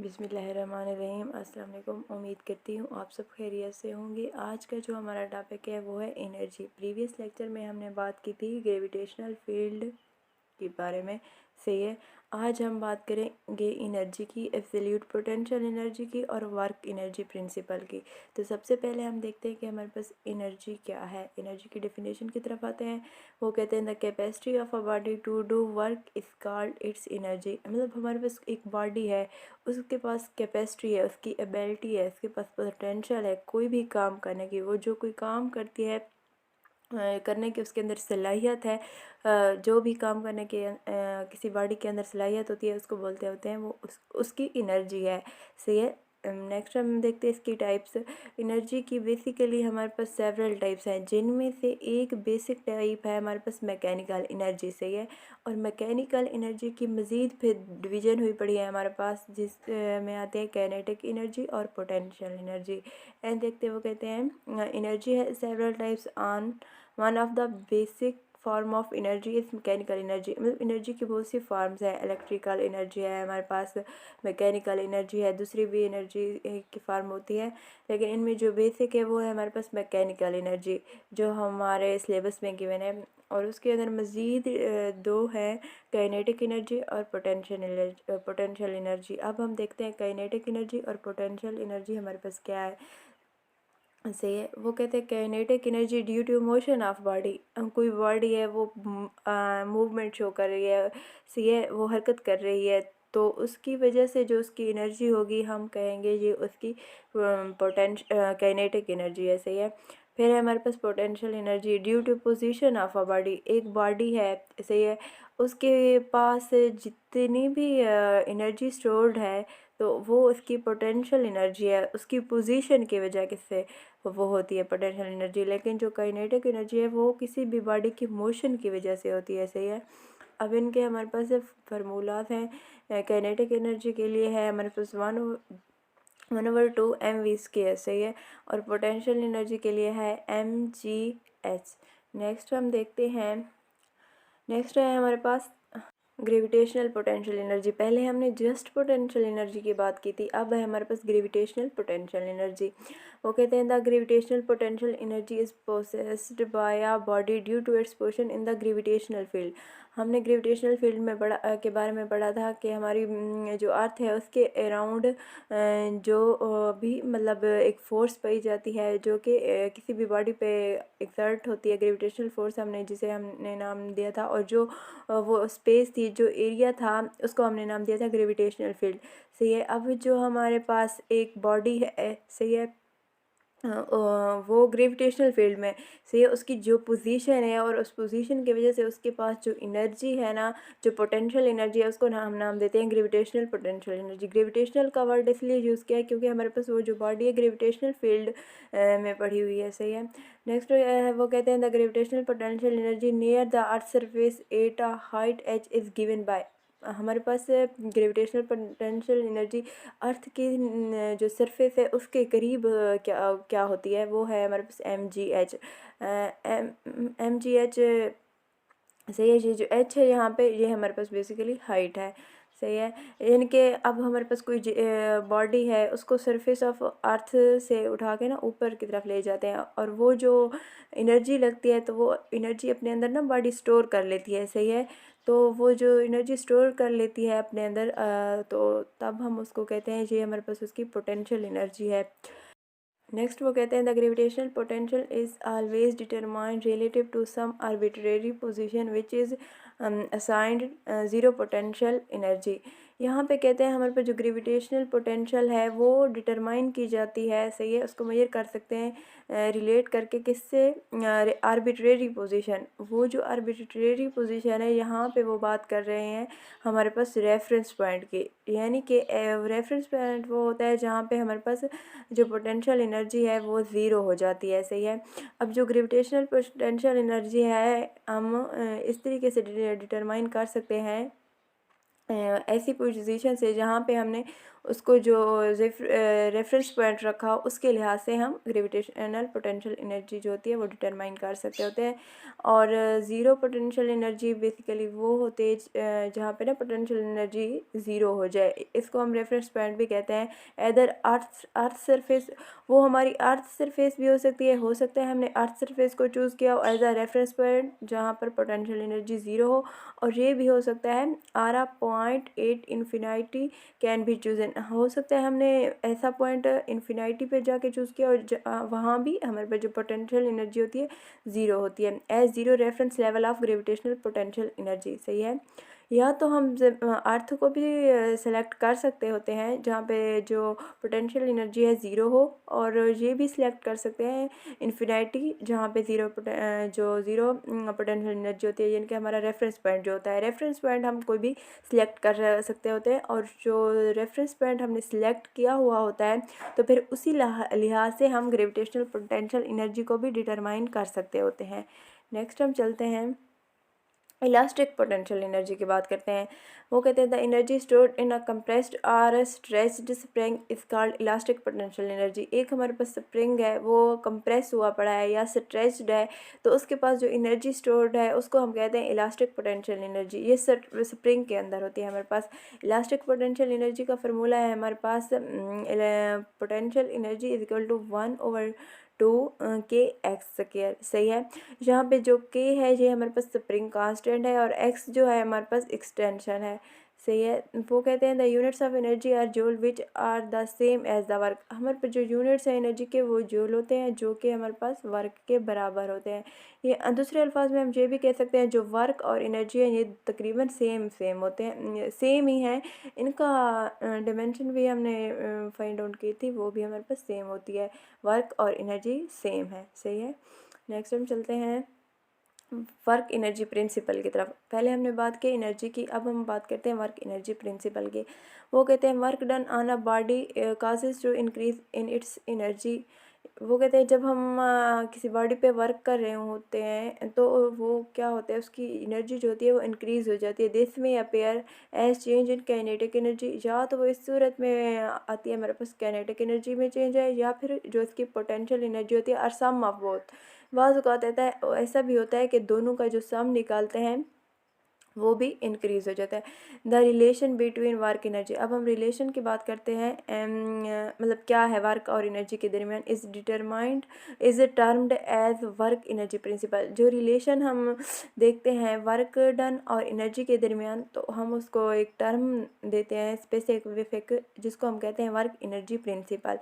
बिस्मिल्लाहिर्रहमानिर्रहीम। अस्सलाम वालेकुम। उम्मीद करती हूँ आप सब खैरियत से होंगे। आज का जो हमारा टॉपिक है वो है एनर्जी। प्रीवियस लेक्चर में हमने बात की थी ग्रेविटेशनल फील्ड के बारे में। सही है। आज हम बात करेंगे एनर्जी की, एब्सोल्यूट पोटेंशियल एनर्जी की और वर्क एनर्जी प्रिंसिपल की। तो सबसे पहले हम देखते हैं कि हमारे पास एनर्जी क्या है। एनर्जी की डेफिनेशन की तरफ आते हैं। वो कहते हैं the capacity of a body to do work is called its energy. मतलब हमारे पास एक बॉडी है, उसके पास कैपेसिटी है, उसकी एबिलिटी है, उसके पास पोटेंशियल है कोई भी काम करने की। वो जो कोई काम करती है करने की उसके अंदर सलाहियत है, जो भी काम करने के किसी बॉडी के अंदर सलाहियत होती है उसको बोलते होते हैं वो उसकी एनर्जी है। सही है। नेक्स्ट हम देखते हैं इसकी टाइप्स। एनर्जी की बेसिकली हमारे पास सेवरल टाइप्स हैं, जिनमें से एक बेसिक टाइप है हमारे पास मैकेनिकल एनर्जी। सही है। और मैकेनिकल एनर्जी की मज़ीद फिर डिवीज़न हुई पड़ी है हमारे पास, जिस में आते हैं काइनेटिक एनर्जी और पोटेंशियल एनर्जी। एंड देखते हैं वो कहते हैं एनर्जी है several types on one of the basic form of energy is mechanical energy. मतलब एनर्जी की बहुत सी फॉर्म्स है। इलेक्ट्रिकल एनर्जी है हमारे पास, मैकेनिकल एनर्जी है, दूसरी भी एनर्जी की फॉर्म होती है, लेकिन इनमें जो बेसिक है वो है हमारे पास मैकेनिकल एनर्जी, जो हमारे सिलेबस में गिवन है। और उसके अंदर मज़ीद दो हैं, काइनेटिक एनर्जी और पोटेंशियल एनर्जी। अब हम देखते हैं काइनेटिक एनर्जी और पोटेंशियल एनर्जी हमारे पास क्या है। सही है। वो कहते हैं kinetic energy due to motion of body. कोई बॉडी है वो मूवमेंट शो कर रही है, सही है, वो हरकत कर रही है, तो उसकी वजह से जो उसकी एनर्जी होगी हम कहेंगे ये उसकी काइनेटिक एनर्जी है। सही है। फिर है हमारे पास potential energy due to position of a body. एक बॉडी है, सही है, उसके पास जितनी भी एनर्जी स्टोर्ड है तो वो उसकी पोटेंशियल एनर्जी है, उसकी पोजीशन की वजह से वो होती है पोटेंशियल एनर्जी। लेकिन जो काइनेटिक एनर्जी है वो किसी भी बॉडी की मोशन की वजह से होती है। सही है। अब इनके हमारे पास फार्मूलाज हैं। काइनेटिक एनर्जी के लिए है हमारे पास 1/2 mv²। सही है। और पोटेंशियल एनर्जी के लिए है mgh। नेक्स्ट हम देखते हैं, नेक्स्ट है हमारे पास ग्रेविटेशनल पोटेंशियल एनर्जी। पहले हमने जस्ट पोटेंशियल एनर्जी की बात की थी, अब है हमारे पास ग्रेविटेशनल पोटेंशियल एनर्जी। वो कहते हैं the gravitational potential energy is possessed by a body due to its position in the gravitational field. हमने ग्रेविटेशनल फील्ड में के बारे में पढ़ा था कि हमारी जो अर्थ है उसके अराउंड जो भी मतलब एक फ़ोर्स पाई जाती है जो कि किसी भी बॉडी पे एक्सर्ट होती है, ग्रेविटेशनल फोर्स हमने जिसे हमने नाम दिया था। और जो वो स्पेस थी, जो एरिया था, उसको हमने नाम दिया था ग्रेविटेशनल फील्ड। सही है। अब जो हमारे पास एक बॉडी है, सही है, वो ग्रेविटेशनल फील्ड में, सही है, उसकी जो पोजीशन है और उस पोजीशन की वजह से उसके पास जो एनर्जी है ना, जो पोटेंशियल एनर्जी है, उसको हम नाम देते हैं ग्रेविटेशनल पोटेंशियल एनर्जी। ग्रेविटेशनल का वर्ड इसलिए यूज़ किया है क्योंकि हमारे पास वो जो बॉडी है ग्रेविटेशनल फील्ड में पड़ी हुई है। सही है। नेक्स्ट वो कहते हैं the gravitational potential energy near the earth surface at a height h is given by. हमारे पास ग्रेविटेशनल पोटेंशियल एनर्जी अर्थ की जो सरफेस है उसके करीब क्या क्या होती है, वो है हमारे पास mgh। mgh, सही है। ये जो h है यहाँ पे, ये हमारे पास बेसिकली हाइट है। सही है। इनके अब हमारे पास कोई बॉडी है, उसको सरफेस ऑफ अर्थ से उठा के ना ऊपर की तरफ ले जाते हैं, और वो जो एनर्जी लगती है तो वो एनर्जी अपने अंदर ना बॉडी स्टोर कर लेती है। सही है। तो वो जो एनर्जी स्टोर कर लेती है अपने अंदर तो तब हम उसको कहते हैं ये हमारे पास उसकी पोटेंशियल एनर्जी है। नेक्स्ट वो कहते हैं the gravitational potential is always determined relative to some arbitrary position which is assigned zero potential energy. यहाँ पे कहते हैं हमारे पास जो ग्रेविटेशनल पोटेंशियल है वो डिटरमाइन की जाती है। सही है। उसको मेजर कर सकते हैं रिलेट करके किससे, आर्बिट्रेरी पोजीशन। वो जो आर्बिट्रेरी पोजीशन है यहाँ पे वो बात कर रहे हैं हमारे पास रेफरेंस पॉइंट की, यानी कि रेफरेंस पॉइंट वो होता है जहाँ पे हमारे पास जो पोटेंशियल एनर्जी है वो ज़ीरो हो जाती है। सही है। अब जो ग्रेविटेशनल पोटेंशियल एनर्जी है हम इस तरीके से डिटरमाइन कर सकते हैं ऐसी पोजीशन से जहाँ पे हमने उसको जो रेफरेंस पॉइंट रखा हो उसके लिहाज से हम ग्रेविटेशनल पोटेंशियल एनर्जी जो होती है वो डिटरमाइन कर सकते होते हैं। और ज़ीरो पोटेंशियल एनर्जी बेसिकली वो होते हैं जहाँ पे ना पोटेंशियल एनर्जी ज़ीरो हो जाए, इसको हम रेफरेंस पॉइंट भी कहते हैं। इधर अर्थ सरफेस, वो हमारी अर्थ सरफेस भी हो सकता है हमने अर्थ सरफेस को चूज़ किया एज अ रेफरेंस पॉइंट जहाँ पर पोटेंशियल एनर्जी ज़ीरो हो, और ये भी हो सकता है आरा पॉइंट एट इन्फिनिटी कैन भी चूजन, हो सकता है हमने ऐसा पॉइंट इन्फिनिटी पे जाके चूज़ किया और वहाँ भी हमारे पास जो पोटेंशियल एनर्जी होती है ज़ीरो होती है as zero reference level of gravitational potential energy. सही है। या तो हम अर्थ को भी सेलेक्ट कर सकते होते हैं जहाँ पे जो पोटेंशियल एनर्जी है ज़ीरो हो, और ये भी सिलेक्ट कर सकते हैं इन्फिनिटी जहाँ पे ज़ीरो पोटेंशियल एनर्जी होती है, यानी कि हमारा रेफरेंस पॉइंट जो होता है। रेफरेंस पॉइंट हम कोई भी सिलेक्ट कर सकते होते हैं, और जो रेफरेंस पॉइंट हमने सिलेक्ट किया हुआ होता है तो फिर उसी लिहाज से हम ग्रेविटेशनल पोटेंशियल एनर्जी को भी डिटरमाइन कर सकते होते हैं। नेक्स्ट हम चलते हैं इलास्टिक पोटेंशियल एनर्जी की बात करते हैं। वो कहते हैं the energy stored in a compressed और stretched spring is called elastic potential energy. एक हमारे पास स्प्रिंग है वो कंप्रेस हुआ पड़ा है या स्ट्रेच्ड है, तो उसके पास जो एनर्जी स्टोर्ड है उसको हम कहते हैं इलास्टिक पोटेंशियल एनर्जी। ये स्प्रिंग के अंदर होती है हमारे पास। इलास्टिक पोटेंशियल एनर्जी का फार्मूला है हमारे पास potential energy is equal to 1/2 के एक्स स्क्वायर। सही है। यहाँ पे जो के है ये हमारे पास स्प्रिंग कांस्टेंट है, और एक्स जो है हमारे पास एक्सटेंशन है। सही है। वो कहते हैं the units of energy are joule which are the same as the work. हमारे पास जो यूनिट्स है एनर्जी के वो जूल होते हैं जो कि हमारे पास वर्क के बराबर होते हैं। ये दूसरे अल्फाज में हम ये भी कह सकते हैं जो वर्क और एनर्जी है ये तकरीबन सेम होते हैं, सेम ही हैं। इनका डिमेंशन भी हमने फाइंड आउट की थी, वो भी हमारे पास सेम होती है। वर्क और एनर्जी सेम है। सही है। नेक्स्ट हम चलते हैं वर्क एनर्जी प्रिंसिपल की तरफ। पहले हमने बात की एनर्जी की, अब हम बात करते हैं वर्क एनर्जी प्रिंसिपल की। वो कहते हैं work done on a body causes to increase in its energy. वो कहते हैं जब हम किसी बॉडी पे वर्क कर रहे होते हैं तो वो क्या होता है उसकी एनर्जी जो होती है वो इंक्रीज़ हो जाती है। दिस में appear as change in kinetic energy, या तो वो इस सूरत में आती है हमारे पास काइनेटिक एनर्जी में चेंज है, या फिर जो इसकी पोटेंशियल एनर्जी होती है और सम ऑफ बोथ। बाज़ औक़ात ऐसा भी होता है कि दोनों का जो सम निकालते हैं वो भी इंक्रीज़ हो जाता है। The relation between work energy, अब हम रिलेशन की बात करते हैं। मतलब क्या है वर्क और एनर्जी के दरमियान, is termed as work energy principle. जो रिलेशन हम देखते हैं वर्क डन और एनर्जी के दरमियान, तो हम उसको एक टर्म देते हैं स्पेसिफिक, जिसको हम कहते हैं वर्क एनर्जी प्रिंसिपल।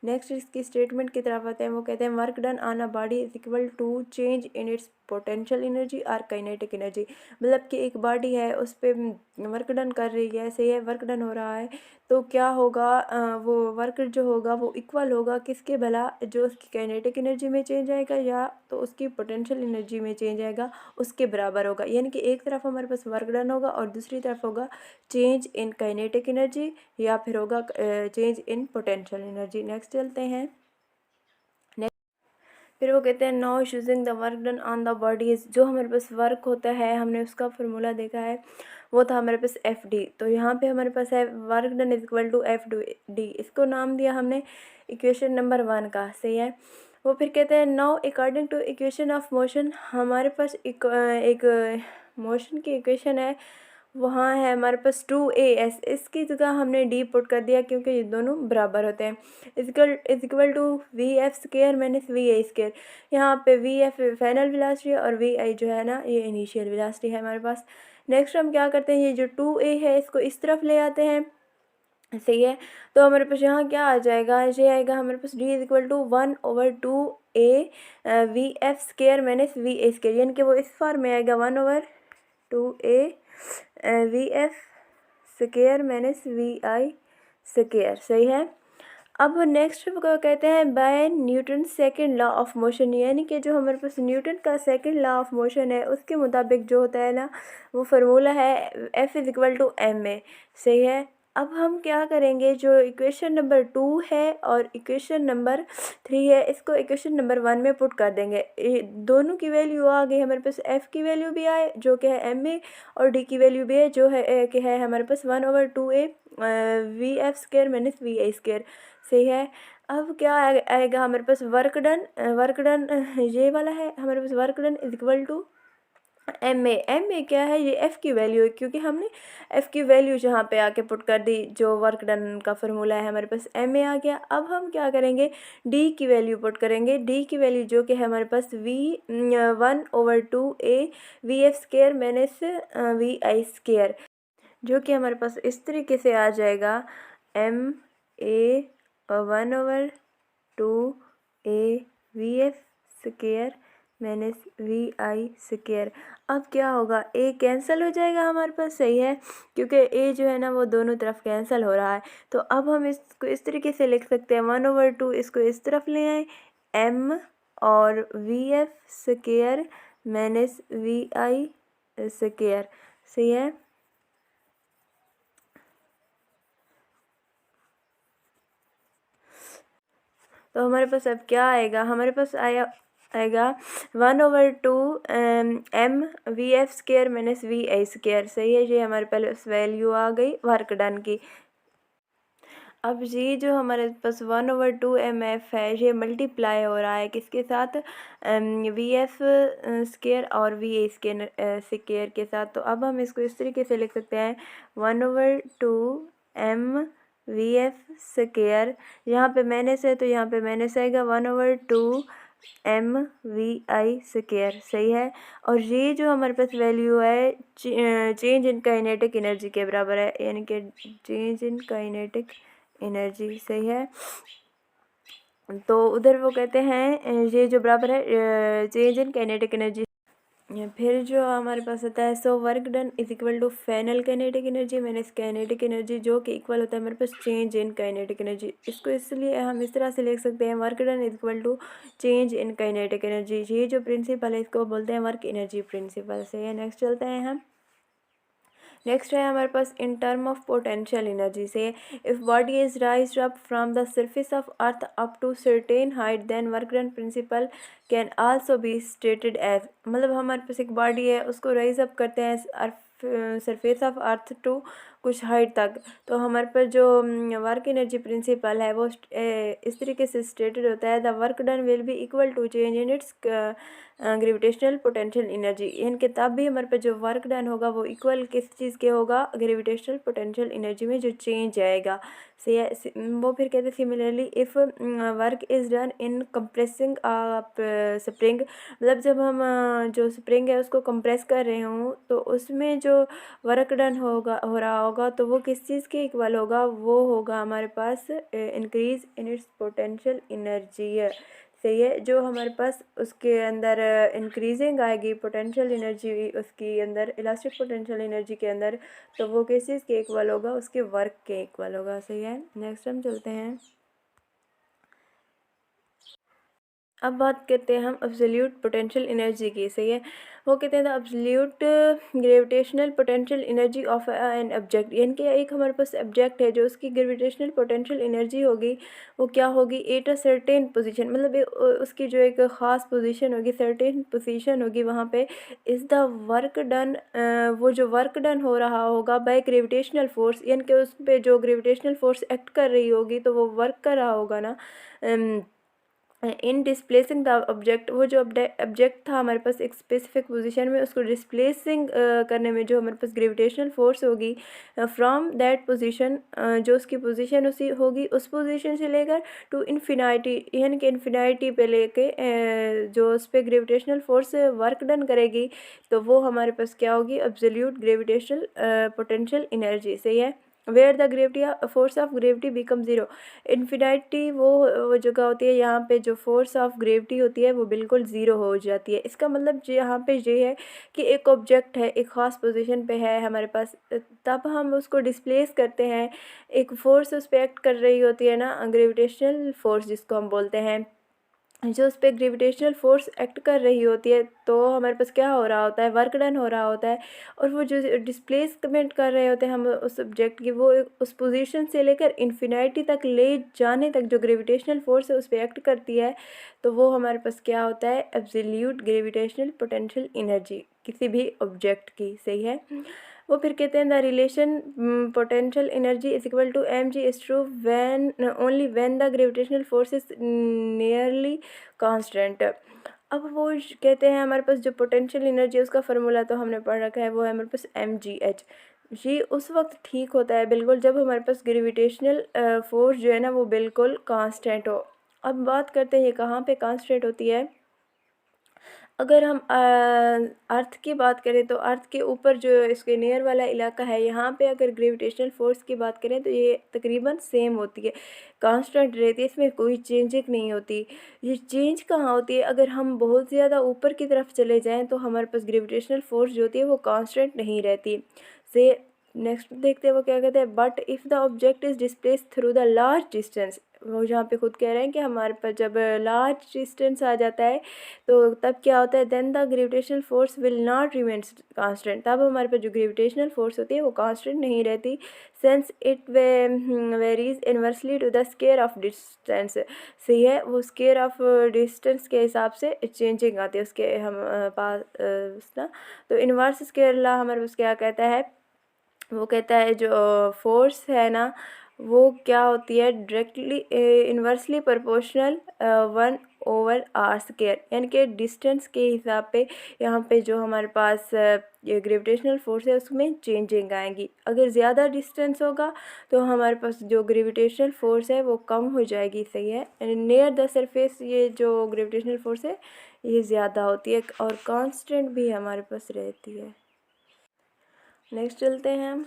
नेक्स्ट इसकी स्टेटमेंट की तरफ आते हैं। वो कहते हैं work done on a body is equal to change in its potential energy और काइनेटिक एनर्जी। मतलब कि एक बॉडी है उस पर वर्क डन कर रही है, ऐसे है वर्क डन हो रहा है, तो क्या होगा वो वर्क जो होगा वो इक्वल होगा किसके भला, जो उसकी काइनेटिक एनर्जी में चेंज आएगा या तो उसकी पोटेंशियल एनर्जी में चेंज आएगा उसके बराबर होगा। यानी कि एक तरफ हमारे पास वर्क डन होगा और दूसरी तरफ होगा चेंज इन काइनेटिक एनर्जी या फिर होगा change in potential energy. Next चलते हैं। फिर वो कहते हैं now choosing the work done on the body is, जो हमारे पास वर्क होता है हमने उसका फार्मूला देखा है वो था हमारे पास एफ डी। तो यहाँ पे हमारे पास है work done is equal to F D, इसको नाम दिया हमने इक्वेशन नंबर 1 का। सही है। वो फिर कहते हैं now according to equation of motion, हमारे पास एक मोशन की इक्वेशन है, वहाँ है हमारे पास 2as, इसकी जगह हमने d पुट कर दिया क्योंकि ये दोनों बराबर होते हैं। Is equal to V F square minus V I square. यहाँ पे वी एफ फाइनल वेलोसिटी है और वी आई जो है ना ये इनिशियल वेलोसिटी है हमारे पास। नेक्स्ट हम क्या करते हैं, ये जो 2a है इसको इस तरफ ले आते हैं। सही है। तो हमारे पास यहाँ क्या आ जाएगा, ये आएगा हमारे पास d is equal to 1/2a V F square minus V A square, यानी कि वो इस फॉर्म में आएगा 1/2a V F square minus V I square. सही है। अब नेक्स्ट को कहते हैं by Newton second law of motion, यानी कि जो हमारे पास न्यूटन का सेकंड लॉ ऑफ मोशन है उसके मुताबिक जो होता है ना वो फार्मूला है F is equal to M A. सही है। अब हम क्या करेंगे, जो इक्वेशन नंबर 2 है और इक्वेशन नंबर 3 है इसको इक्वेशन नंबर 1 में पुट कर देंगे। दोनों की वैल्यू आ गई हमारे पास, एफ़ की वैल्यू भी आए जो कि है एम ए और डी की वैल्यू भी है जो है कि है हमारे पास 1/2a VF² माइनस VI²। सही है। अब क्या आएगा हमारे पास, वर्क डन ये वाला है हमारे पास, work done is equal to M a क्या है, ये एफ़ की वैल्यू है, क्योंकि हमने एफ़ की वैल्यू जहाँ पे आके पुट कर दी, जो वर्क डन का फार्मूला है हमारे पास एम ए आ गया। अब हम क्या करेंगे, डी की वैल्यू पुट करेंगे, डी की वैल्यू जो कि है हमारे पास V1/2A VF² माइनस VI², जो कि हमारे पास इस तरीके से आ जाएगा, MA1/2A VF² माइनस VI²। अब क्या होगा, ए कैंसिल हो जाएगा हमारे पास। सही है, क्योंकि ए जो है ना वो दोनों तरफ कैंसिल हो रहा है। तो अब हम इसको इस तरीके से लिख सकते हैं, 1/2 इसको इस तरफ ले आए, M और VF² माइनस VI²। सही है। तो हमारे पास अब क्या आएगा, हमारे पास आएगा 1/2 MVF² माइनस VI²। सही है, ये हमारे पास वैल्यू आ गई वर्क डन की। अब ये जो हमारे पास 1/2 MF है, ये मल्टीप्लाई हो रहा है किसके साथ, VF² और VI² के साथ। तो अब हम इसको इस तरीके से लिख सकते हैं, 1/2 MVF², यहाँ पे माइनस है तो यहाँ पे माइनस आएगा, 1/2 MVI²। सही है। और ये जो हमारे पास वैल्यू है चेंज इन काइनेटिक एनर्जी के बराबर है, यानी कि चेंज इन काइनेटिक एनर्जी। सही है। तो उधर वो कहते हैं ये जो बराबर है चेंज इन काइनेटिक एनर्जी। फिर जो हमारे पास होता है, so work done is equal to final kinetic energy minus kinetic energy, जो कि इक्वल होता है हमारे पास चेंज इन काइनेटिक एनर्जी। इसको इसलिए हम इस तरह से लिख सकते हैं, work done is equal to change in kinetic energy. ये जो प्रिंसिपल है इसको बोलते हैं वर्क एनर्जी प्रिंसिपल। से है। नेक्स्ट चलते हैं हम। नेक्स्ट है हमारे पास in term of potential energy से, if body is raised up from the surface of earth up to certain height then work done principle can also be stated as, मतलब हमारे पास एक बॉडी है, उसको राइज अप करते हैं surface of earth to कुछ हाइट तक, तो हमारे पास जो वर्क एनर्जी प्रिंसिपल है वो इस तरीके से स्टेटेड होता है, the work done will be equal to change in its gravitational potential energy. इनके तब भी हमारे पास जो वर्क डन होगा वो इक्वल किस चीज़ के होगा, ग्रेविटेशनल पोटेंशियल एनर्जी में जो चेंज आएगा। से वो फिर कहते हैं similarly if work is done in compressing spring, मतलब जब हम जो स्प्रिंग है उसको कंप्रेस कर रहे हों तो उसमें जो वर्क डन हो रहा होगा तो वो किस चीज़ के इक्वल होगा, वो होगा हमारे पास increase in its potential energy है। सही है, जो हमारे पास उसके अंदर इंक्रीजिंग आएगी पोटेंशियल एनर्जी, उसकी अंदर इलास्टिक पोटेंशियल एनर्जी के अंदर, तो वो किस चीज़ के इक्वल होगा, उसके वर्क के इक्वल होगा। सही है। नेक्स्ट हम चलते हैं। अब बात करते हैं हम अब्सोल्यूट पोटेंशियल एनर्जी की। सही है, वो कहते हैं the absolute gravitational potential energy of an object, यानी कि एक हमारे पास ऑब्जेक्ट है जो उसकी ग्रेविटेशनल पोटेंशियल एनर्जी होगी वो क्या होगी, एट अ सर्टेन पोजीशन, मतलब उसकी जो एक ख़ास पोजीशन होगी, सर्टेन पोजीशन होगी, वहाँ पे इज़ द वर्क डन, वो जो वर्क डन हो रहा होगा बाय ग्रेविटेशनल फोर्स, यानी कि उस पर जो ग्रेविटेशनल फोर्स एक्ट कर रही होगी तो वो वर्क कर रहा होगा ना इन डिस्प्लेसिंग द ऑब्जेक्ट, वो जो ऑब्जेक्ट था हमारे पास एक स्पेसिफिक पोजीशन में, उसको डिस्प्लेसिंग करने में जो हमारे पास ग्रेविटेशनल फोर्स होगी फ्रॉम दैट पोजीशन, जो उसकी पोजीशन उसी होगी उस पोजीशन से लेकर टू इन्फिनिटी, यानी कि इन्फिनिटी पे लेके जो उस पर ग्रेविटेशनल फोर्स वर्क डन करेगी तो वो हमारे पास क्या होगी, एब्सोल्यूट ग्रेविटेशनल पोटेंशियल एनर्जी। सही है। Where the gravity force of gravity become zero, infinity वो जगह होती है यहाँ पे जो फोर्स ऑफ ग्रेविटी होती है वो बिल्कुल ज़ीरो हो जाती है। इसका मतलब यहाँ पे ये है कि एक ऑब्जेक्ट है, एक ख़ास पोजीशन पे है हमारे पास, तब हम उसको डिस्प्लेस करते हैं, एक फोर्स उस पर एक्ट कर रही होती है ना, ग्रेविटेशनल फोर्स जिसको हम बोलते हैं, जो उस पर ग्रेविटेशनल फोर्स एक्ट कर रही होती है, तो हमारे पास क्या हो रहा होता है, वर्क डन हो रहा होता है, और वो जो डिस्प्लेसमेंट कर रहे होते हैं हम उस ऑब्जेक्ट की, वो उस पोजीशन से लेकर इन्फिनिटी तक ले जाने तक जो ग्रेविटेशनल फोर्स है उस पर एक्ट करती है, तो वो हमारे पास क्या होता है, एब्सोल्यूट ग्रेविटेशनल पोटेंशियल एनर्जी किसी भी ऑब्जेक्ट की। सही है। वो फिर कहते हैं the relation potential energy is equal to mg is true when only when the gravitational force is nearly constant. अब वो कहते हैं हमारे पास जो पोटेंशियल एनर्जी है उसका फार्मूला तो हमने पढ़ रखा है, वो है हमारे पास mgh। ये उस वक्त ठीक होता है बिल्कुल जब हमारे पास ग्रेविटेशनल फोर्स जो है ना वो बिल्कुल कांस्टेंट हो। अब बात करते हैं ये कहाँ पे कांस्टेंट होती है। अगर हम अर्थ की बात करें तो अर्थ के ऊपर जो इसके नियर वाला इलाका है यहाँ पे अगर ग्रेविटेशनल फोर्स की बात करें तो ये तकरीबन सेम होती है, कांस्टेंट रहती है, इसमें कोई चेंजिंग नहीं होती। ये चेंज कहाँ होती है, अगर हम बहुत ज़्यादा ऊपर की तरफ चले जाएं तो हमारे पास ग्रेविटेशनल फोर्स जो होती है वो कांस्टेंट नहीं रहती। से नेक्स्ट देखते हैं वो क्या कहते हैं, but if the object is displace through the large distance. वो जहाँ पे खुद कह रहे हैं कि हमारे पास जब लार्ज डिस्टेंस आ जाता है तो तब क्या होता है, then the gravitational force will not remain constant. तब हमारे पास जो ग्रेविटेशनल फोर्स होती है वो कांस्टेंट नहीं रहती, since it varies inversely to the square of distance. सही है, वो स्केयर ऑफ डिस्टेंस के हिसाब से चेंजिंग आती है उसके हम पास ना। तो इनवर्स स्केयर लॉ हमारे पास क्या कहता है, वो कहता है जो फोर्स है ना वो क्या होती है, डायरेक्टली इन्वर्सली प्रोपोर्शनल 1/r², यानी कि डिस्टेंस के हिसाब पे यहाँ पे जो हमारे पास ये ग्रेविटेशनल फोर्स है उसमें चेंजिंग आएंगी। अगर ज़्यादा डिस्टेंस होगा तो हमारे पास जो ग्रेविटेशनल फोर्स है वो कम हो जाएगी। सही है, नियर द सरफेस ये जो ग्रेविटेशनल फोर्स है ये ज़्यादा होती है और कांस्टेंट भी हमारे पास रहती है। नेक्स्ट चलते हैं हम।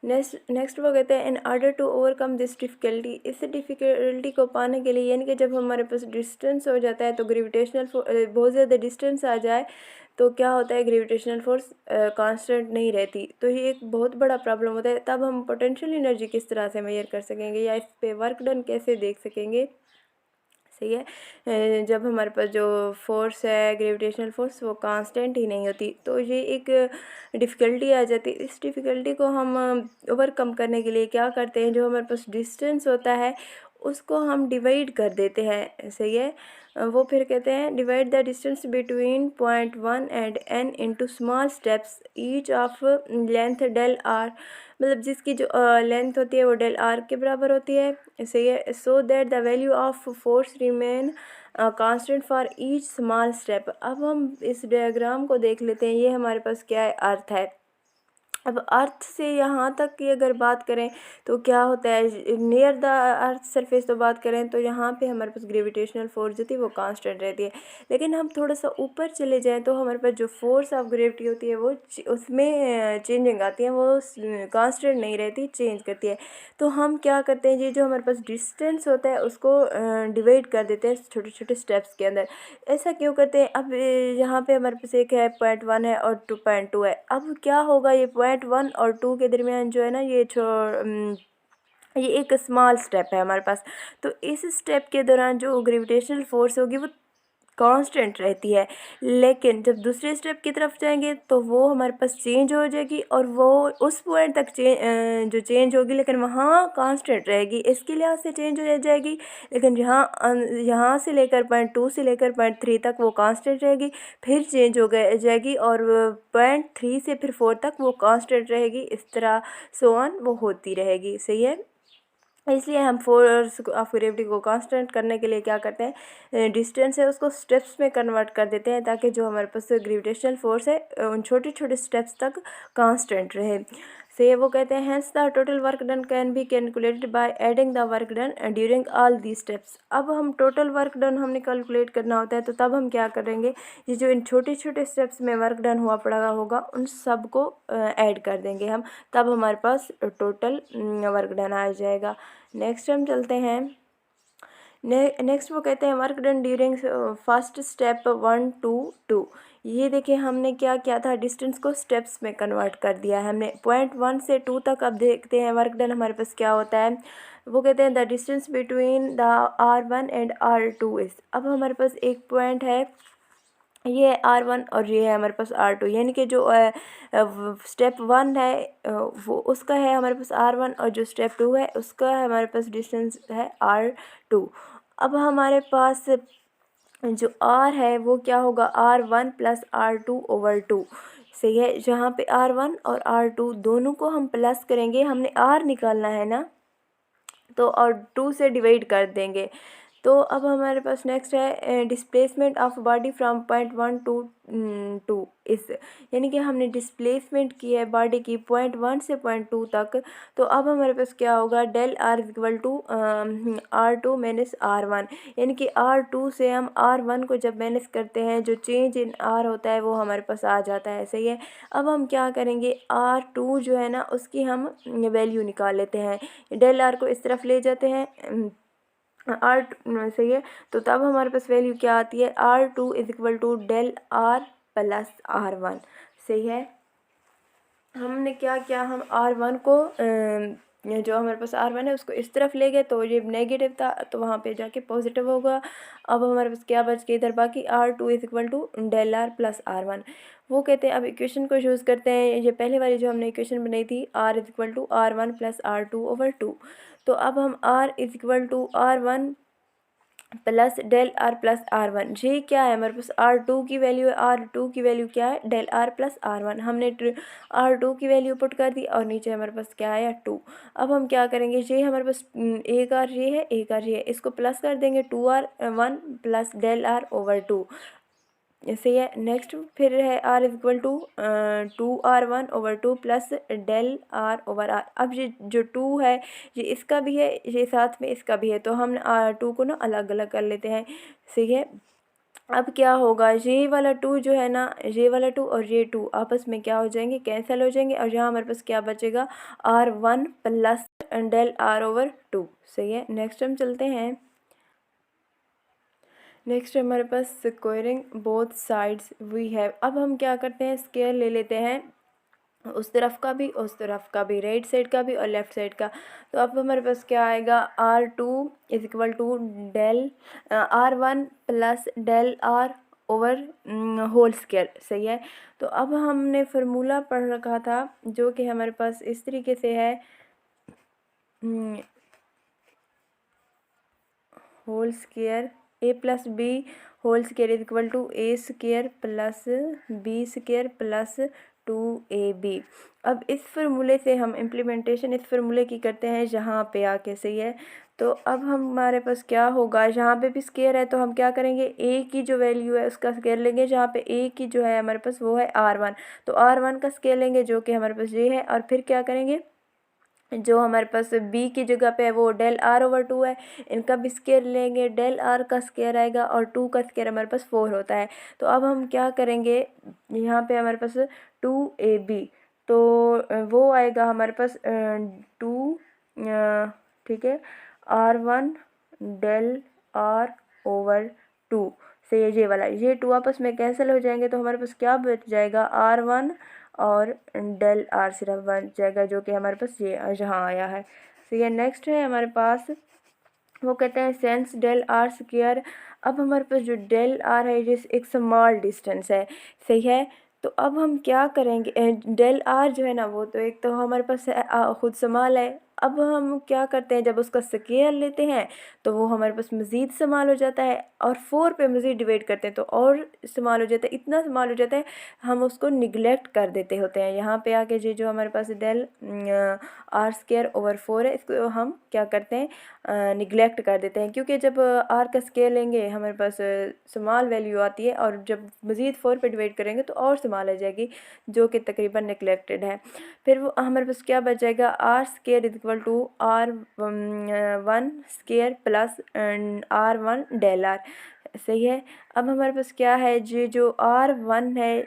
नेक्स्ट वो कहते हैं in order to overcome this difficulty, इस डिफ़िकल्टी को पाने के लिए, यानी कि जब हमारे पास डिस्टेंस हो जाता है तो ग्रेविटेशनल बहुत ज़्यादा डिस्टेंस आ जाए तो क्या होता है, ग्रेविटेशनल फोर्स कांस्टेंट नहीं रहती। तो ये एक बहुत बड़ा प्रॉब्लम होता है। तब हम पोटेंशियल एनर्जी किस तरह से मेजर कर सकेंगे या इस पे वर्क डन कैसे देख सकेंगे। सही है, जब हमारे पास जो फोर्स है ग्रेविटेशनल फोर्स वो कांस्टेंट ही नहीं होती तो ये एक डिफ़िकल्टी आ जाती है। इस डिफ़िकल्टी को हम ओवरकम करने के लिए क्या करते हैं, जो हमारे पास डिस्टेंस होता है उसको हम डिवाइड कर देते हैं। सही है, वो फिर कहते हैं divide the distance between point 1 and n into small steps each of length del R, मतलब जिसकी जो लेंथ होती है वो डेल आर के बराबर होती है। सही है, so that the value of force remain constant for each small step. अब हम इस डायग्राम को देख लेते हैं, ये हमारे पास क्या है, अर्थ है। अब अर्थ से यहाँ तक की अगर बात करें तो क्या होता है, नियर द अर्थ सरफेस तो बात करें तो यहाँ पे हमारे पास ग्रेविटेशनल फोर्स जो थी वो कांस्टेंट रहती है। लेकिन हम थोड़ा सा ऊपर चले जाएं तो हमारे पास जो फोर्स ऑफ ग्रेविटी होती है वो उसमें चेंजिंग आती है, वो कांस्टेंट नहीं रहती, चेंज करती है। तो हम क्या करते हैं, ये जो हमारे पास डिस्टेंस होता है उसको डिवाइड कर देते हैं छोटे छोटे स्टेप्स के अंदर। ऐसा क्यों करते हैं, अब यहाँ पे हमारे पास एक है पॉइंट 1 है और 2.2 है। अब क्या होगा, ये पॉइंट 1 और 2 के दरमियान जो है ना ये एक स्मॉल स्टेप है हमारे पास। तो इस स्टेप के दौरान जो ग्रेविटेशनल फोर्स होगी वो कांस्टेंट रहती है। लेकिन जब दूसरे स्टेप की तरफ जाएंगे तो वो हमारे पास चेंज हो जाएगी और वो उस पॉइंट तक जो चेंज होगी लेकिन वहाँ कांस्टेंट रहेगी, इसके लिहाज से चेंज हो जाएगी। लेकिन यहाँ से लेकर पॉइंट 2 से लेकर पॉइंट 3 तक वो कांस्टेंट रहेगी, फिर चेंज हो जाएगी और पॉइंट 3 से फिर 4 तक वो कांस्टेंट रहेगी। इस तरह सो ऑन वो होती रहेगी। सही है, इसलिए हम फोर्स ऑफ ग्रेविटी को कांस्टेंट करने के लिए क्या करते हैं, डिस्टेंस है उसको स्टेप्स में कन्वर्ट कर देते हैं ताकि जो हमारे पास ग्रेविटेशनल फोर्स है उन छोटे छोटे स्टेप्स तक कांस्टेंट रहे। से वो कहते हैं hence the total work done can be calculated by adding the work done during all the steps. अब हम टोटल वर्क डन हमने कैलकुलेट करना होता है तो तब हम क्या करेंगे, ये जो इन छोटे छोटे स्टेप्स में वर्क डन हुआ पड़ा होगा उन सब को ऐड कर देंगे हम, तब हमारे पास टोटल वर्क डन आ जाएगा। नेक्स्ट हम चलते हैं। नेक्स्ट वो कहते हैं work done during first step 1 to 2। ये देखिए हमने क्या किया था, डिस्टेंस को स्टेप्स में कन्वर्ट कर दिया है हमने। पॉइंट 1 से 2 तक अब देखते हैं वर्क डन हमारे पास क्या होता है। वो कहते हैं the distance between the R1 and R2 is. अब हमारे पास एक पॉइंट है, ये है R1 और ये है हमारे पास R2, यानी कि जो स्टेप 1 है वो उसका है हमारे पास R1 और जो स्टेप 2 है उसका है हमारे पास डिस्टेंस है R2। अब हमारे पास जो R है वो क्या होगा, R1 + R2/2। सही है। जहाँ पे R1 और R2 दोनों को हम प्लस करेंगे, हमने R निकालना है ना, तो और 2 से डिवाइड कर देंगे। तो अब हमारे पास नेक्स्ट है displacement of body from point 1 to 2 is, यानी कि हमने डिस्प्लेसमेंट की है बॉडी की पॉइंट 1 से पॉइंट 2 तक। तो अब हमारे पास क्या होगा, del R equal to R2 minus R1, यानी कि R2 से हम R1 को जब माइनस करते हैं जो चेंज इन R होता है वो हमारे पास आ जाता है। सही है। अब हम क्या करेंगे, R2 जो है ना उसकी हम वैल्यू निकाल लेते हैं, डेल आर को इस तरफ ले जाते हैं, आर, सही है। तो तब हमारे पास वैल्यू क्या आती है, R2 is equal to del R plus R1। सही है। हमने क्या किया, हम R1 को जो हमारे पास R1 है उसको इस तरफ ले गए, तो ये नेगेटिव था तो वहाँ पे जाके पॉजिटिव होगा। अब हमारे पास क्या बच गया इधर बाकी, R2 is equal to del R plus R1। वो कहते हैं अब इक्वेशन को यूज़ करते हैं, ये पहले वाली जो हमने इक्वेशन बनाई थी, R is equal to R1 plus R2 over 2। तो अब हम R is equal to R1 plus del R plus R1, ये क्या है हमारे पास R2 की वैल्यू है, R2 की वैल्यू क्या है, डेल आर प्लस R1। हमने R2 की वैल्यू पुट कर दी और नीचे हमारे पास क्या आया 2। अब हम क्या करेंगे, ये हमारे पास एक आर ये है, एक आर ये है, इसको प्लस कर देंगे, 2R1 plus del R over 2। सही है। नेक्स्ट फिर है R is equal to 2R1 over 2 plus del R over R. अब ये जो 2 है ये इसका भी है, ये साथ में इसका भी है, तो हम R2 को ना अलग अलग कर लेते हैं। सही है। अब क्या होगा, ये वाला 2 जो है ना, ये वाला 2 और ये 2 आपस में क्या हो जाएंगे, कैंसिल हो जाएंगे, और यहाँ हमारे पास क्या बचेगा, R1 plus del R over 2। सही है। नेक्स्ट हम चलते हैं, नेक्स्ट हमारे पास squaring both sides we have. अब हम क्या करते हैं, स्क्वायर ले लेते हैं, उस तरफ का भी उस तरफ का भी, राइट साइड का भी और लेफ्ट साइड का। तो अब हमारे पास क्या आएगा, R2 is equal to del R1 plus del R over whole square. सही है। तो अब हमने फार्मूला पढ़ रखा था जो कि हमारे पास इस तरीके से है, whole square A plus B whole square is equal to A square plus B square plus 2AB। अब इस फार्मूले से हम इम्प्लीमेंटेशन इस फार्मूले की करते हैं यहाँ पे आके। सही है। तो अब हमारे पास क्या होगा, जहाँ पे भी स्क्वायर है तो हम क्या करेंगे, ए की जो वैल्यू है उसका स्क्वायर लेंगे, जहाँ पे ए की जो है हमारे पास वो है R1, तो R1 का स्क्वायर लेंगे जो कि हमारे पास ये है, और फिर क्या करेंगे, जो हमारे पास बी की जगह पे है वो डेल आर ओवर 2 है, इनका भी स्क्वायर लेंगे, डेल आर का स्क्वायर आएगा और 2 का स्क्वायर हमारे पास 4 होता है। तो अब हम क्या करेंगे, यहाँ पे हमारे पास 2AB, तो वो आएगा हमारे पास 2, ठीक है, R1 डेल आर ओवर 2 से ये वाला, ये 2 आपस में कैंसिल हो जाएंगे, तो हमारे पास क्या बच जाएगा, R1 और डेल आर सिर्फ बन जाएगा, जो कि हमारे पास ये यहाँ आया है। तो ये नेक्स्ट है हमारे पास, वो कहते हैं सेंस डेल आर स्क्वायर। अब हमारे पास जो डेल आर है ये एक स्मॉल डिस्टेंस है। सही है। तो अब हम क्या करेंगे, डेल आर जो है ना वो तो एक तो हमारे पास खुद स्मॉल है। अब हम क्या करते हैं, जब उसका स्क्वायर लेते हैं तो वो हमारे पास मज़ीद स्मॉल हो जाता है, और 4 पे मज़ीद डिवाइड करते हैं तो और स्मॉल हो जाता है, इतना स्मॉल हो जाता है हम उसको निगलेक्ट कर देते होते हैं। यहाँ पे आके जो हमारे पास डेल आर स्क्वायर ओवर 4 है, इसको हम क्या करते हैं, निगलेक्ट कर देते हैं, क्योंकि जब आर का स्क्वायर लेंगे हमारे पास स्मॉल वैल्यू आती है, और जब मज़ीद 4 पे डिवाइड करेंगे तो और स्मॉल आ जाएगी, जो कि तकरीबन निगलेक्टेड है। फिर वो हमारे पास क्या बच जाएगा, R square is equal to R1 square plus R1 del are. सही है। अब हमारे पास क्या है, जो R1 है,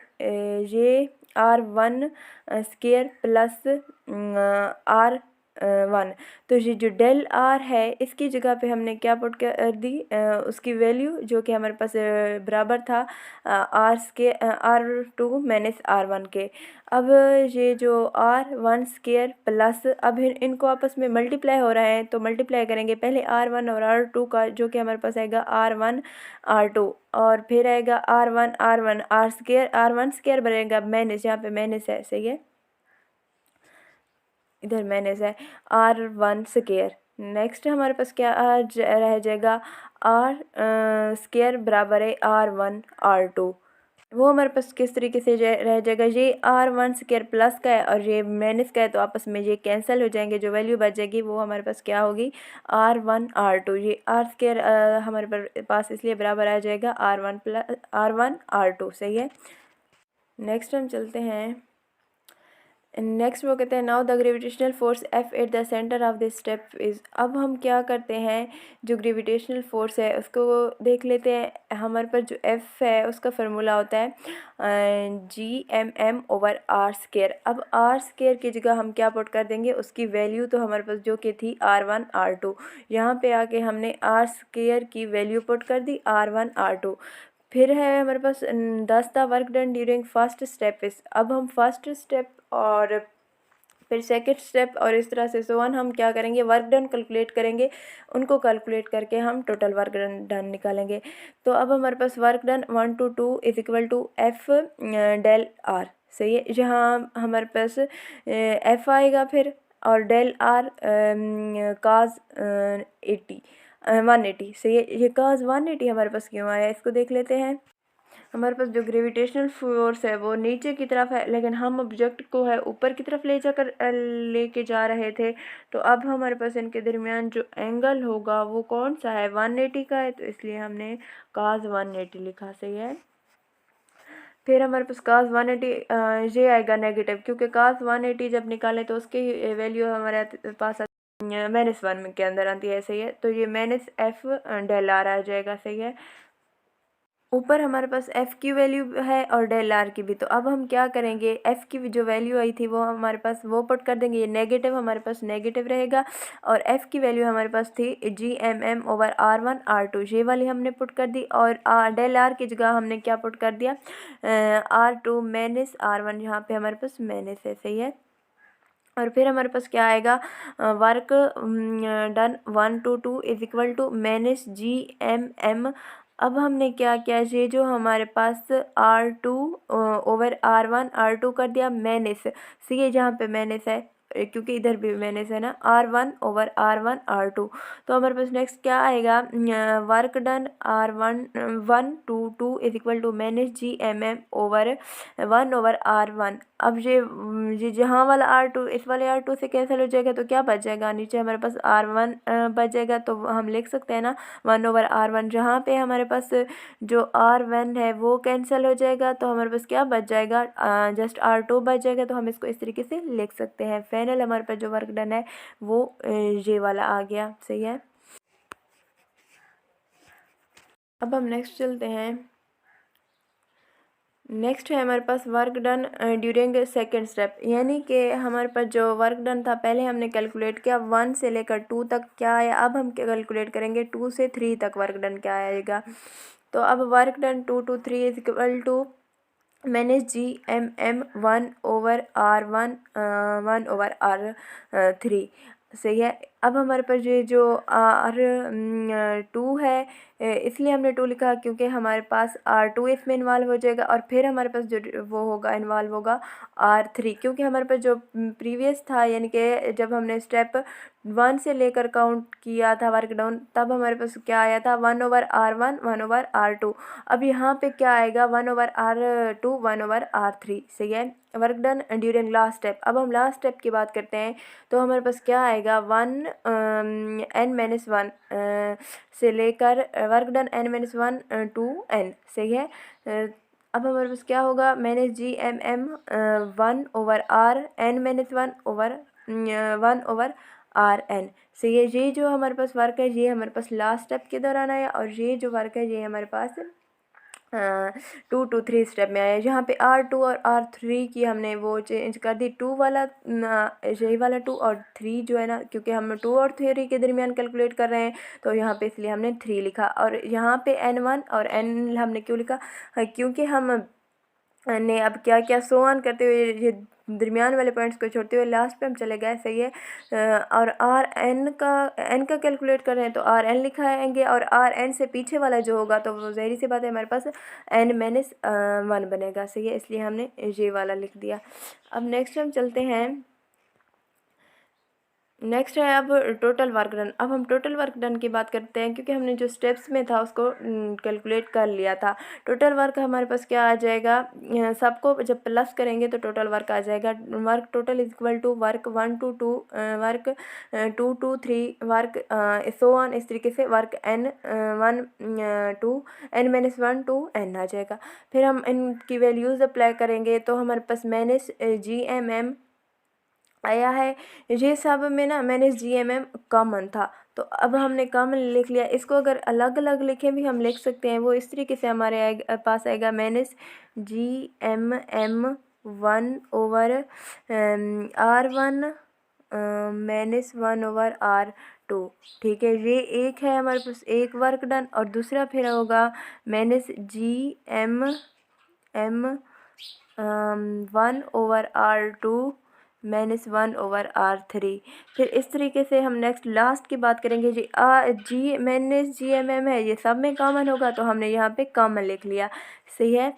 ये R1 स्क्वायर प्लस R1, तो ये जो डेल आर है इसकी जगह पे हमने क्या पुट कर दी, उसकी वैल्यू जो कि हमारे पास बराबर था R2 माइनस R1 के। अब ये जो R1 स्क्वायर प्लस, अब इनको आपस में मल्टीप्लाई हो रहा है, तो मल्टीप्लाई करेंगे पहले R1 और R2 का, जो कि हमारे पास आएगा R1 R2, और फिर आएगा R1 R1 R square, R1 square बनेगा माइनस, यहाँ पे माइनस है। सही है, इधर माइनस है, R1 स्क्वायर। नेक्स्ट हमारे पास क्या रह जाएगा, R स्क्वायर बराबर है R1 R2 वो हमारे पास किस तरीके से रह जाएगा, ये r1² प्लस का है और ये माइनस का है, तो आपस में ये कैंसिल हो जाएंगे। जो वैल्यू बच जाएगी वो हमारे पास क्या होगी, r1 r2। ये r² हमारे पास इसलिए बराबर आ जाएगा r1 r2। सही है। नेक्स्ट हम चलते हैं। नेक्स्ट वो कहते हैं now the gravitational force F at the centre of this step is. अब हम क्या करते हैं, जो ग्रेविटेशनल फोर्स है उसको देख लेते हैं। हमारे पास जो F है उसका फार्मूला होता है Gmm/r²। अब r² की जगह हम क्या पुट कर देंगे, उसकी वैल्यू तो हमारे पास जो कि थी r1 r2, यहाँ पे आके हमने r² की वैल्यू पुट कर दी r1 r2। फिर है हमारे पास 10 the work done during first step इस। अब हम फर्स्ट स्टेप और फिर सेकंड स्टेप और इस तरह से वन हम क्या करेंगे, वर्क डन कैलकुलेट करेंगे। उनको कैलकुलेट करके हम टोटल वर्क डन निकालेंगे। तो अब हमारे पास work done 1 to 2 is equal to F del are. सही है। जहाँ हमारे पास एफ आएगा फिर और डेल आर काज 180। सही है। ये काज 180 हमारे पास क्यों आया, इसको देख लेते हैं। हमारे पास जो ग्रेविटेशनल फोर्स है वो नीचे की तरफ है, लेकिन हम ऑब्जेक्ट को है ऊपर की तरफ ले जाकर लेके जा रहे थे। तो अब हमारे पास इनके दरमियान जो एंगल होगा वो कौन सा है, 180 का है, तो इसलिए हमने काज 180 लिखा। सही है। फिर हमारे पास काज 180 ये आएगा नेगेटिव, क्योंकि काज 180 जब निकालें तो उसकी वैल्यू हमारे पास -1 के अंदर आती है। सही है। तो ये -f डेल आर आ जाएगा। सही है। ऊपर हमारे पास f की वैल्यू है और डेल आर की भी। तो अब हम क्या करेंगे, f की जो वैल्यू आई थी वो हमारे पास वो पुट कर देंगे। ये नेगेटिव हमारे पास नेगेटिव रहेगा और f की वैल्यू हमारे पास थी Gmm/r1 r2, ये वाली हमने पुट कर दी। और डेल आर की जगह हमने क्या पुट कर दिया, r2 माइनस r1, यहाँ पे हमारे पास माइनस है। सही है। और फिर हमारे पास क्या आएगा, work done 1 to 2 is equal to -Gmm। अब हमने क्या किया, ये जो हमारे पास r2 ओवर r1 r2 कर दिया माइनस। सी है जहाँ पे माइनस है, क्योंकि इधर भी माइनस है ना, r1 ओवर r1 r2। तो हमारे पास नेक्स्ट क्या आएगा, work done r1 1 to 2 is equal to -Gmm over 1 over r1। अब ये जहाँ वाला r2 इस वाले r2 से कैंसिल हो जाएगा, तो क्या बच जाएगा, नीचे हमारे पास r1 बच जाएगा। तो हम लिख सकते हैं ना 1 ओवर r1, जहाँ पे हमारे पास जो r1 है वो कैंसिल हो जाएगा, तो हमारे पास क्या बच जाएगा, जस्ट r2 बच जाएगा। तो हम इसको इस तरीके से लिख सकते हैं। फाइनल हमारे पास जो वर्क डन है वो ये वाला आ गया। सही है। अब हम नेक्स्ट चलते हैं। नेक्स्ट है हमारे पास work done during second step, यानी कि हमारे पास जो वर्क डन था पहले हमने कैलकुलेट किया 1 से लेकर 2 तक क्या आया। अब हम क्या कैलकुलेट करेंगे 2 से 3 तक वर्क डन क्या आएगा। तो अब work done 2 to 3 is equal to -Gmm 1 over r3। सही है। अब हमारे पास ये जो r2 है, इसलिए हमने 2 लिखा क्योंकि हमारे पास r2 इसमें इन्वॉल्व हो जाएगा। और फिर हमारे पास जो वो होगा इन्वॉल्व होगा r3, क्योंकि हमारे पास जो प्रीवियस था, यानी कि जब हमने स्टेप 1 से लेकर काउंट किया था वर्क डाउन, तब हमारे पास क्या आया था 1 ओवर r1 1 ओवर r2। अब यहाँ पे क्या आएगा 1 ओवर r2 1 ओवर r3। सही है। Work done during last step. अब हम लास्ट स्टेप की बात करते हैं, तो हमारे पास क्या आएगा 1 n-1 से लेकर work done n-1 to n। सही है। अब हमारे पास क्या होगा -Gmm 1 over r n-1 over 1 over rn। सही है। ये जो हमारे पास वर्क है ये हमारे पास लास्ट स्टेप के दौरान आया, और ये जो वर्क है ये हमारे पास 2 to 3 स्टेप में आया। जहाँ पे r2 और r3 की हमने वो चेंज कर दी, 2 वाला यही वाला 2 और 3 जो है ना, क्योंकि हम 2 और 3 के दरमियान कैलकुलेट कर रहे हैं, तो यहाँ पे इसलिए हमने 3 लिखा। और यहाँ पे n1 और n हमने क्यों लिखा, क्योंकि हम ने अब क्या क्या सो ऑन करते हुए ये दरमियान वाले पॉइंट्स को छोड़ते हुए लास्ट पे हम चले गए। सही है। और n का कैलकुलेट कर रहे हैं तो rn लिखाएंगे, और rn से पीछे वाला जो होगा तो वो ज़ाहिर सी बात है हमारे पास n-1 बनेगा। सही है। इसलिए हमने ये वाला लिख दिया। अब नेक्स्ट हम चलते हैं। नेक्स्ट है अब टोटल वर्क डन। अब हम टोटल वर्क डन की बात करते हैं, क्योंकि हमने जो स्टेप्स में था उसको कैलकुलेट कर लिया था। टोटल वर्क हमारे पास क्या आ जाएगा, सबको जब प्लस करेंगे तो टोटल वर्क आ जाएगा। Work total is equal to work 1 to 2, work 2 to 3, work so on, इस तरीके से work n 1 to n-1 to n आ जाएगा। फिर हम इनकी वैल्यूज़ अप्लाई करेंगे तो हमारे पास -GMM आया है। ये सब में ना -GMM कॉमन था, तो अब हमने कॉमन लिख लिया। इसको अगर अलग अलग लिखें भी हम लिख सकते हैं। वो इस तरीके से हमारे पास आएगा -GMM 1/R1 -1/R2। ठीक है, ये एक है हमारे पास एक वर्क डन, और दूसरा फिर होगा -GMM 1/R2 -1/R3। फिर इस तरीके से हम नेक्स्ट लास्ट की बात करेंगे। जी -GMM है, ये सब में कॉमन होगा, तो हमने यहाँ पे कॉमन लिख लिया। सही है।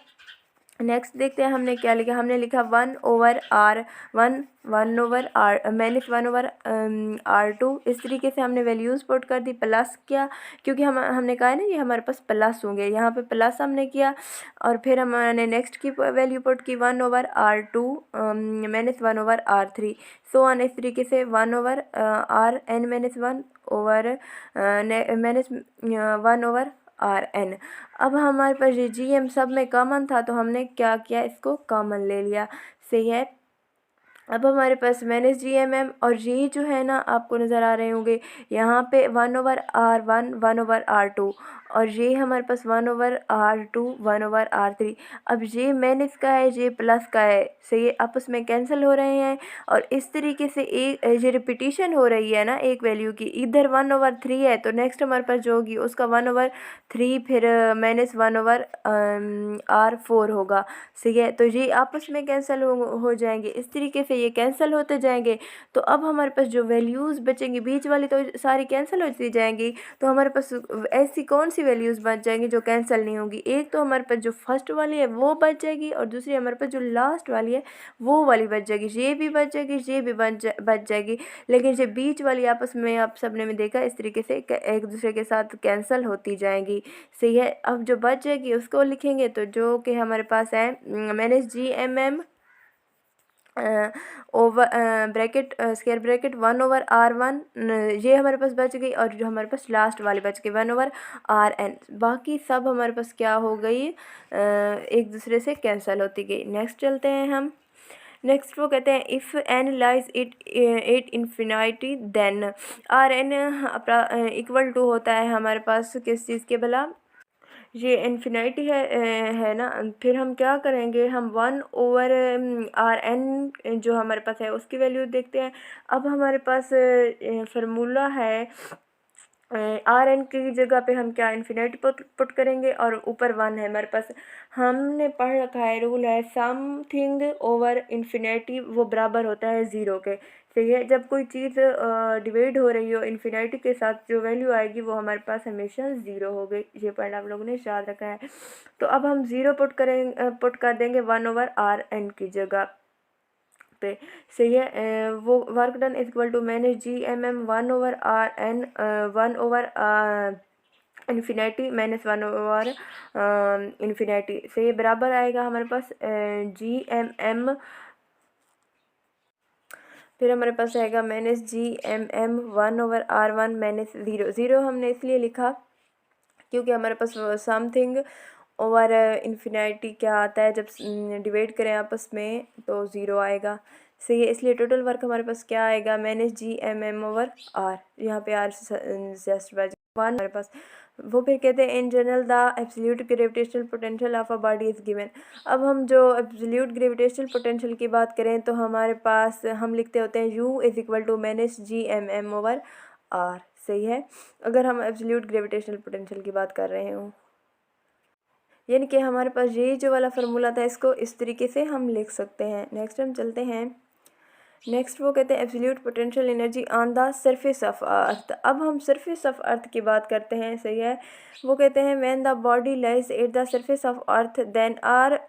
नेक्स्ट देखते हैं हमने क्या लिखा। हमने लिखा 1/R1 -1/R2। इस तरीके से हमने वैल्यूज़ पुट कर दी, प्लस किया, क्योंकि हमने कहा है ना ये हमारे पास प्लस होंगे, यहाँ पे प्लस हमने किया। और फिर हमने नेक्स्ट की वैल्यू पुट की 1/R2 -1/R3, सो ऑन, इस तरीके से 1/Rn-1/Rn। अब हमारे पास ये GM सब में कॉमन था, तो हमने क्या किया, इसको कॉमन ले लिया। सही है। अब हमारे पास -GMM, और ये जो है ना आपको नज़र आ रहे होंगे यहाँ पे 1/R1 1/R2, और ये हमारे पास 1/R2 1/R3। अब ये माइनस का है, ये प्लस का है, सही है, आपस में कैंसिल हो रहे हैं। और इस तरीके से एक ये रिपीटिशन हो रही है ना एक वैल्यू की, इधर 1/3 है, तो नेक्स्ट हमारे पास जो होगी उसका 1/3 फिर -1/R4 होगा। सही है, तो ये आपस में कैंसिल हो जाएंगे, इस तरीके से ये कैंसिल होते जाएंगे। तो अब हमारे पास जो वैल्यूज़ बचेंगी, बीच वाली तो सारी कैंसिल होती जाएंगी, तो हमारे पास ऐसी कौन सी वैल्यूज़ बच जाएंगी जो कैंसिल नहीं होगी। एक तो हमारे पास जो फर्स्ट वाली है वो बच जाएगी, और दूसरी हमारे पास जो लास्ट वाली है वो वाली बच जाएगी। ये भी बच जाएगी, ये भी बच जाएगी, लेकिन ये बीच वाली आपस में आप सबने में देखा इस तरीके से एक दूसरे के साथ कैंसिल होती जाएंगी। सही है। अब जो बच जाएगी उसको लिखेंगे, तो जो कि हमारे पास है -GMM over bracket square bracket 1/R1, ये हमारे पास बच गई, और जो हमारे पास लास्ट वाली बच गई 1/Rn। बाकी सब हमारे पास क्या हो गई, एक दूसरे से कैंसिल होती गई। नेक्स्ट चलते हैं हम। नेक्स्ट वो कहते हैं if n lies at infinity then Rn equal to होता है हमारे पास किस चीज़ के भला, ये इन्फिनिटी है ना। फिर हम क्या करेंगे, हम 1/Rn जो हमारे पास है उसकी वैल्यू देखते हैं। अब हमारे पास फार्मूला है, Rn की जगह पे हम क्या इन्फिनिटी पुट करेंगे, और ऊपर 1 है हमारे पास। हमने पढ़ रखा है, रूल है समथिंग ओवर इन्फिनिटी वो बराबर होता है 0 के। सही है। जब कोई चीज़ डिवाइड हो रही हो इन्फिनिटी के साथ, जो वैल्यू आएगी वो हमारे पास हमेशा 0 हो गई। ये पॉइंट आप लोगों ने याद रखा है। तो अब हम 0 पुट कर देंगे 1/Rn की जगह पे। सही है। वो work done is equal to -GMM 1/Rn 1/, infinity -1/इन्फिनिटी से ये बराबर आएगा हमारे पास GMM। फिर हमारे पास आएगा -GMM 1/R1 -0 हमने इसलिए लिखा क्योंकि हमारे पास समथिंग ओवर इन्फिनिटी क्या आता है, जब डिवाइड करें आपस में तो 0 आएगा। सही है। इसलिए टोटल वर्क हमारे पास क्या आएगा, -GMM/R, यहाँ पे R जस्ट बच 1 हमारे पास। वो फिर कहते हैं in general the absolute gravitational potential of a body is given. अब हम जो एब्सोल्यूट ग्रेविटेशनल पोटेंशियल की बात करें तो हमारे पास हम लिखते होते हैं U is equal to -GMM/R। सही है, अगर हम एब्सोल्यूट ग्रेविटेशनल पोटेंशियल की बात कर रहे हों, यानी कि हमारे पास ये जो वाला फार्मूला था इसको इस तरीके से हम लिख सकते हैं। नेक्स्ट हम चलते हैं। नेक्स्ट वो कहते हैं absolute potential energy on the surface of अर्थ। अब हम सरफेस ऑफ अर्थ की बात करते हैं। सही है। वो कहते हैं when the body lies at the surface of earth then R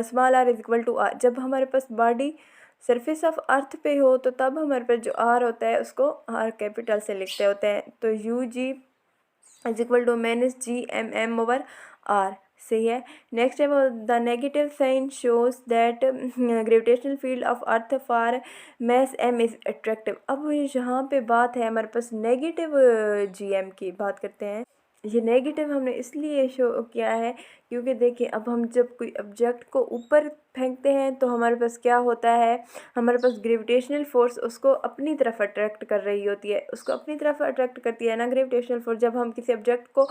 small R is equal to R. जब हमारे पास बॉडी सरफेस ऑफ अर्थ पे हो तो तब हमारे पास जो आर होता है उसको आर कैपिटल से लिखते होते हैं। तो U G is equal to minus G M M over R, सही है। नेक्स्ट है वो the negative sign shows that gravitational field of earth for mass M is attractive. अब यहाँ पे बात है हमारे पास नेगेटिव जी एम की बात करते हैं। ये नेगेटिव हमने इसलिए शो किया है क्योंकि देखिए अब हम जब कोई ऑब्जेक्ट को ऊपर फेंकते हैं तो हमारे पास क्या होता है, हमारे पास ग्रेविटेशनल फोर्स उसको अपनी तरफ अट्रैक्ट कर रही होती है, उसको अपनी तरफ अट्रैक्ट करती है ना ग्रेविटेशनल फोर्स। जब हम किसी ऑब्जेक्ट को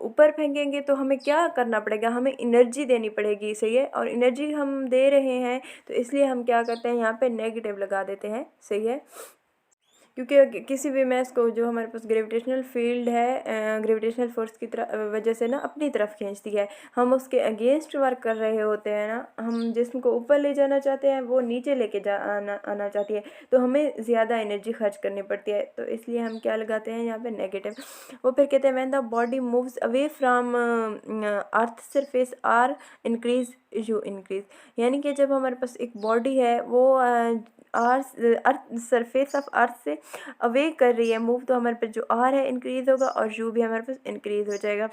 ऊपर फेंकेंगे तो हमें क्या करना पड़ेगा, हमें एनर्जी देनी पड़ेगी, सही है। और एनर्जी हम दे रहे हैं तो इसलिए हम क्या करते हैं, यहाँ पे नेगेटिव लगा देते हैं, सही है। क्योंकि किसी भी मैस को जो हमारे पास ग्रेविटेशनल फील्ड है ग्रेविटेशनल फोर्स की तरफ वजह से ना अपनी तरफ खींचती है, हम उसके अगेंस्ट वर्क कर रहे होते हैं ना, हम जिस्म को ऊपर ले जाना चाहते हैं वो नीचे लेके आना चाहती है, तो हमें ज़्यादा एनर्जी खर्च करनी पड़ती है, तो इसलिए हम क्या लगाते हैं यहाँ पे नेगेटिव। वो फिर कहते हैं when the body moves away from earth surface R increase U increase, यानी कि जब हमारे पास एक बॉडी है वो अर्थ सरफेस ऑफ अर्थ से अवे कर रही है मूव, तो हमारे पास जो आर है इंक्रीज होगा और यू भी हमारे पास इंक्रीज हो जाएगा।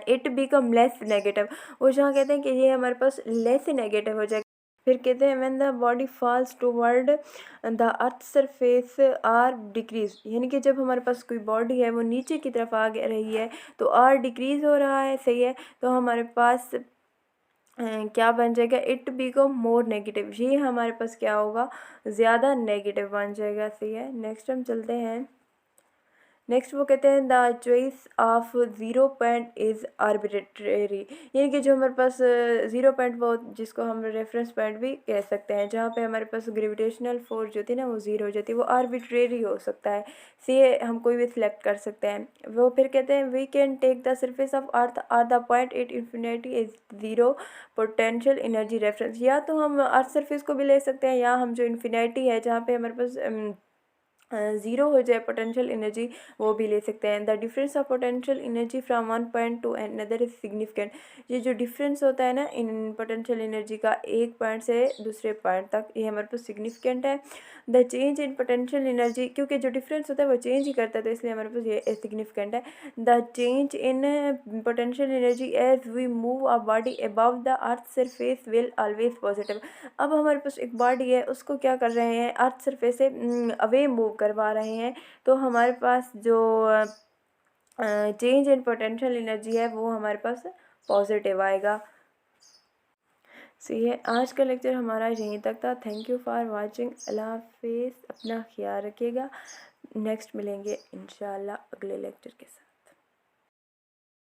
इट बिकम लेस नेगेटिव, वो जहाँ कहते हैं कि ये हमारे पास लेस नेगेटिव हो जाएगा। फिर कहते हैं when the body falls toward the earth surface R decrease, यानी कि जब हमारे पास कोई बॉडी है वो नीचे की तरफ आ रही है तो आर डिक्रीज हो रहा है, सही है। तो हमारे पास क्या बन जाएगा, इट बिकम मोर नेगेटिव, ये हमारे पास क्या होगा, ज़्यादा नेगेटिव बन जाएगा, सही है। नेक्स्ट हम चलते हैं। नेक्स्ट वो कहते हैं the choice of zero point is arbitrary, यानी कि जो हमारे पास ज़ीरो पॉइंट वो जिसको हम रेफरेंस पॉइंट भी कह सकते हैं, जहाँ पे हमारे पास ग्रेविटेशनल फोर्स जो थी ना वो ज़ीरो हो जाती है, वो आर्बिट्रेरी हो सकता है, से हम कोई भी सिलेक्ट कर सकते हैं। वो फिर कहते हैं we can take the surface of earth or the point at infinity is zero potential energy reference, या तो हम अर्थ सरफेस को भी ले सकते हैं या हम जो इन्फिनिटी है जहाँ पे हमारे पास ज़ीरो हो जाए पोटेंशियल एनर्जी, वो भी ले सकते हैं। The difference of potential energy from one point two another is significant, ये जो डिफरेंस होता है ना इन पोटेंशियल एनर्जी का एक पॉइंट से दूसरे पॉइंट तक, ये हमारे पास सिग्निफिकेंट है। The change in potential energy, क्योंकि जो डिफरेंस होता है वो चेंज ही करता है तो इसलिए हमारे पास ये सिग्निफिकेंट है। The change in potential energy as we move a body above the earth surface will always positive, अब हमारे पास एक बॉडी है उसको क्या कर रहे हैं, अर्थ सरफेस से अवे मूव करवा रहे हैं, तो हमारे पास जो चेंज इन पोटेंशियल एनर्जी है वो हमारे पास पॉजिटिव आएगा। सही है, आज का लेक्चर हमारा यहीं तक था। थैंक यू फॉर वाचिंग, अल्लाह हाफिज़, अपना ख्याल रखिएगा। नेक्स्ट मिलेंगे इंशाल्लाह अगले लेक्चर के साथ।